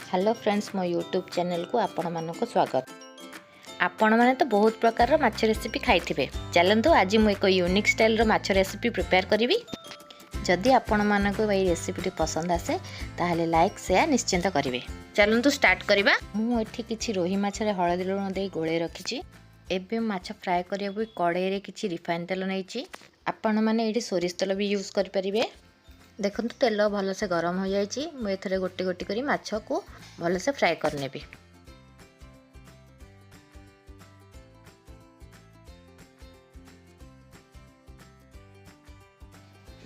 Hello friends, मो YouTube channel को आपण मानक स्वागत। आपण माने तो बहुत प्रकार माछ रेसिपी खाइथिबे। चलंतु आज मु एक यूनिक स्टाइल रो माछ रेसिपी प्रिपेयर करिवि। जदि आपण मानक एई रेसिपी पसंद आसे ताहले लाइक शेयर निश्चिंत करिवे। चलंतु स्टार्ट करिबा। मु एठी किछि रोही माछ रे हळदी लूण दे गोळे रखिछि। एबे माछ फ्राई करिया कड़ाई रे किछि रिफाइन तेल नैछि। आपण माने एठी सोरिष तेल भी यूज करि परिबे। देखो तेल भल से गरम हो जाइए। मुझे गोटी गोटी करी माछ को भल से फ्राए करनेबी।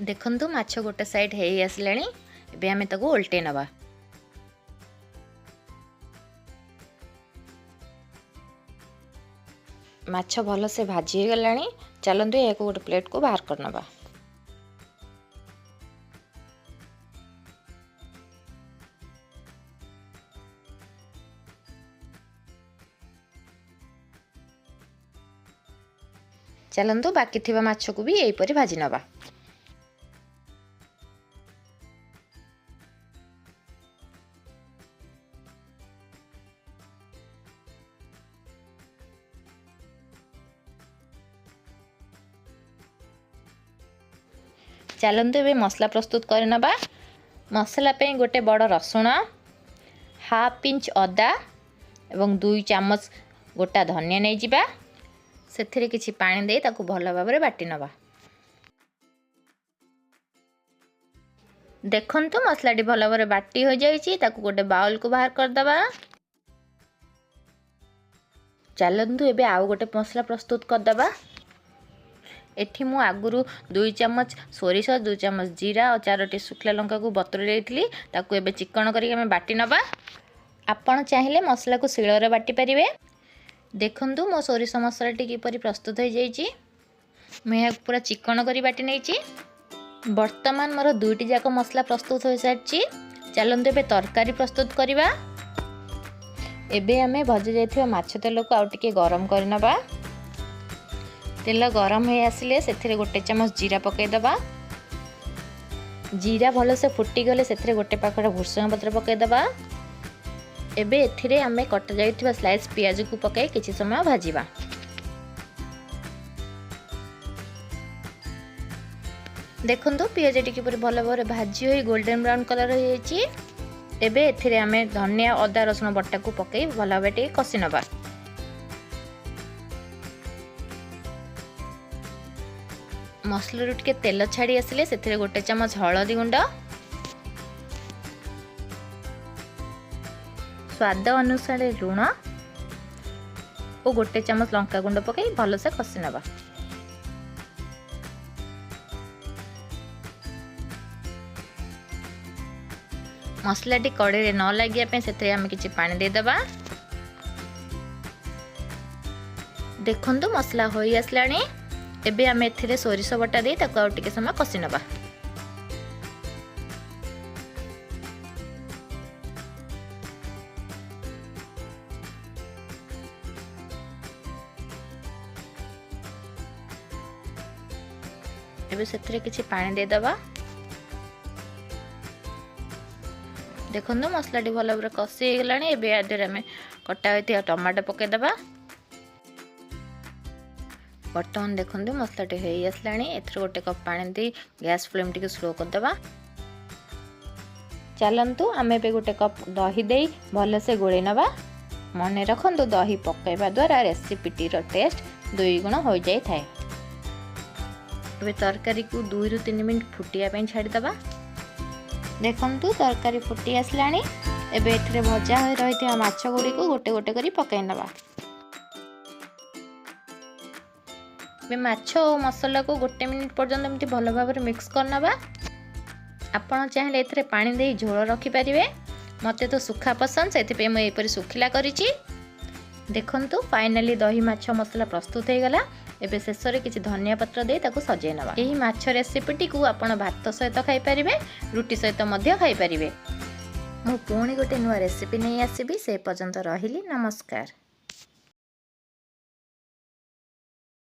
देखंतु माछ गोटे साइड हे आसलानी। एबे आमे ताको उल्टे नबा। माछ भल से भाजी गलानी। चलंतु याको गोटे प्लेट को बाहर कर नबा। चलंतु बाकी थिबा माछ को भी एपरि भाजी नबा। चलंतु एबे मसला प्रस्तुत कर नबा। मसला पे गोटे बड़ रसुण, हाफ इंच अदा एवं 2 चामच गोटा धनिया नहीं जिबा। सेथिरे किछि पानी दे ताकू भल भाबरे बाटी नबा। देखंतु मसलाटी भल भाबरे बाटी हो जाइछि। ताकू गोटे बाउल को बाहर कर दबा। चलंतु एबे आउ गोटे मसला प्रस्तुत कर दबा। एठी मु आगुरु 2 चम्मच सोरिष, 2 चम्मच जीरा और 4टी सुखला लंका को बतुरे देइथिली। ताकू एबे चिकन करी हमें बाटी नबा। आपण चाहिले मसला को शिଳରେ बाटी परिवे। देखंतु मो सोरिष मसलाटी किपरि प्रस्तुत हो जाइछि। मैं पूरा चिकन करी बाटी नैछि। वर्तमान मोर 2टी जाक मसला प्रस्तुत हो सारिछि। चलंतु एबे तरकारी प्रस्तुत करिबा। एबे आमे भजे जाइथिबा माछ तेल को आउ टिके गरम कर नबा। तेल गरम हो आसिले सेथिरे गोटे चम्मच जीरा पकै दबा। जीरा भल से फुटी गले सेथिरे गोटे पाखड़ भुसंग पत्र पकै दबा। एबे एथिरे आमे कटा जाइथिबा स्लाइस पियाज को पकाई किछि समय भाजीबा। देखंतु पियाज टिके पर भल भाबरे भाजी होई गोल्डन ब्राउन कलर हो जाइछि। एबे एथिरे आमे धनिया अदा रसुण बट्टा को पकाई भल भाबरे टिके कसी नबा। मसला रो टिके तेल छाड़ी आसिले सेथिरे गोटे चम्मच हळदी गुंड, स्वाद अनुसार लुण और गोटे चम्मच लंका गुंड पकाई भल से कसी नबा। मसलाटी कड़े न लगे से आम कि पानी दे दबा। देखंतु मसला हो आसलानी। एबे आम एथिरे सोरिष बटा दे ताको आउ टिके समय कसी नबा। एबे सेथिरे किछि पानी दे दबा। देखंतु मसलाटी भल भाबरे कसी हो गलानी। एबे आदरे हमें कटा होइथिया टमाटो पके दबा। बर्तमान देखंतु मसलाटी हो आसलानी। एथिरे गोटे कप पानी दे गैस फ्लेम टिके स्लो कर दबा। चलंतु आमे पे गोटे कप दही दे भल से गोळे नबा। मने रखंतु दही पकाइबा द्वारा रेसिपीटी रो टेस्ट 2 गुण हो जाय थाए। एबे तरकारी को 2 रु 3 मिनिट फुटिया पे छाड़ी दबा। देखंतु तरकारी फुटी आसलानी। एबे एथिरे भजा होई रहिथिया माछ गुडी को गोटे गोटे करी पकाई नबा। बे माछ और मसला को गोटे मिनिट पर्यंत एमती भल भाबरे मिक्स कर नबा। आपण चाहिले एथिरे पानी दे झोल रखि परिवे। मते तो सुखा पसंद सेति पे म एपरि सुखिला करिछि। देखंतु फाइनली दही माछ मसला प्रस्तुत हो गला। एबे शेष रे किछि धनिया पत्र दे ताको सजाई नबा। एही माछ रेसिपीटी को आपण भात सहित खाई परिवे, रुटी सहित मध्य खाई परिवे। मु पुणी गोटे नुआ रेसिपी नहीं आसीबी। से पर्यंत रहिली। नमस्कार।